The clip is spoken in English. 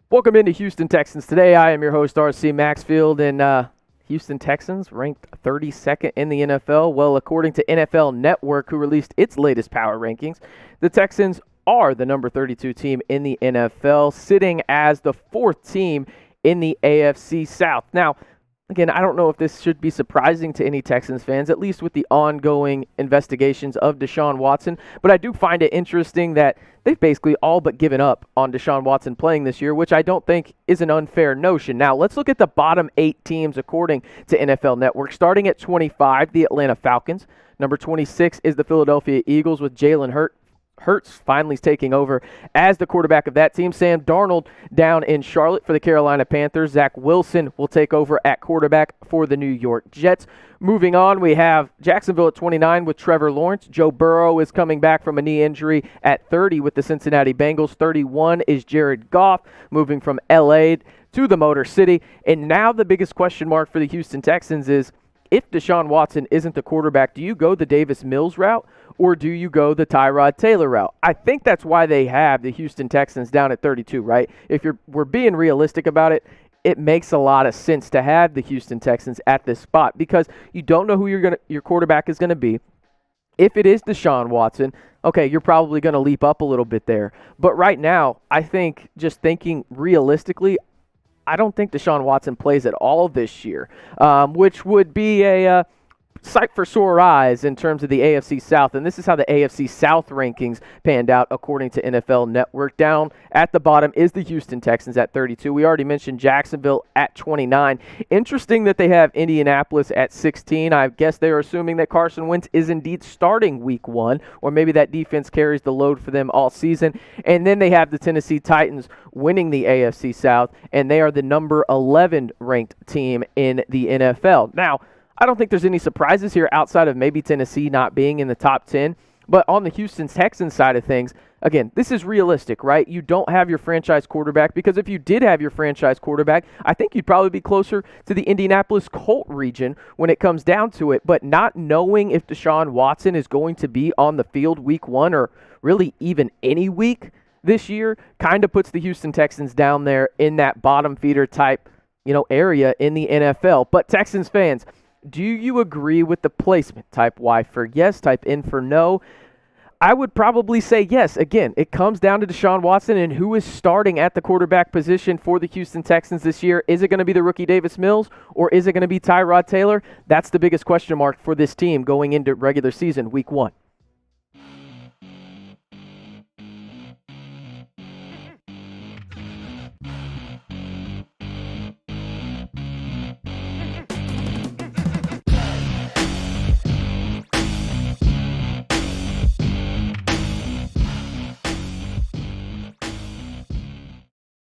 Welcome into Houston Texans Today. I am your host, RC Maxfield, and Houston Texans ranked 32nd in the NFL. Well, according to NFL Network, who released its latest power rankings, the Texans are the number 32 team in the NFL, sitting as the fourth team in the AFC South. Now, again, I don't know if this should be surprising to any Texans fans, at least with the ongoing investigations of Deshaun Watson, but I do find it interesting that they've basically all but given up on Deshaun Watson playing this year, which I don't think is an unfair notion. Now, let's look at the bottom 8 teams according to NFL Network. Starting at 25, the Atlanta Falcons. Number 26 is the Philadelphia Eagles with Jalen Hurts finally taking over as the quarterback of that team. Sam Darnold down in Charlotte for the Carolina Panthers. Zach Wilson will take over at quarterback for the New York Jets. Moving on, we have Jacksonville at 29 with Trevor Lawrence. Joe Burrow is coming back from a knee injury at 30 with the Cincinnati Bengals. 31 is Jared Goff, moving from L.A. to the Motor City. And now the biggest question mark for the Houston Texans is, if Deshaun Watson isn't the quarterback, do you go the Davis Mills route or do you go the Tyrod Taylor route? I think that's why they have the Houston Texans down at 32, right? If we're being realistic about it, it makes a lot of sense to have the Houston Texans at this spot because you don't know who your quarterback is going to be. If it is Deshaun Watson, okay, you're probably going to leap up a little bit there. But right now, I think just thinking realistically, I don't think Deshaun Watson plays at all this year, which would be a sight for sore eyes in terms of the AFC South. And this is how the AFC South rankings panned out according to NFL Network. Down at the bottom is the Houston Texans at 32. We already mentioned Jacksonville at 29. Interesting that they have Indianapolis at 16. I guess they're assuming that Carson Wentz is indeed starting week 1, or maybe that defense carries the load for them all season. And then they have the Tennessee Titans winning the AFC South, and they are the number 11 ranked team in the NFL. Now, I don't think there's any surprises here outside of maybe Tennessee not being in the top 10. But on the Houston Texans side of things, again, this is realistic, right? You don't have your franchise quarterback because if you did have your franchise quarterback, I think you'd probably be closer to the Indianapolis Colt region when it comes down to it. But not knowing if Deshaun Watson is going to be on the field week 1 or really even any week this year kind of puts the Houston Texans down there in that bottom feeder type, area in the NFL. But Texans fans, do you agree with the placement? Type Y for yes, type N for no. I would probably say yes. Again, it comes down to Deshaun Watson and who is starting at the quarterback position for the Houston Texans this year. Is it going to be the rookie Davis Mills or is it going to be Tyrod Taylor? That's the biggest question mark for this team going into regular season week 1.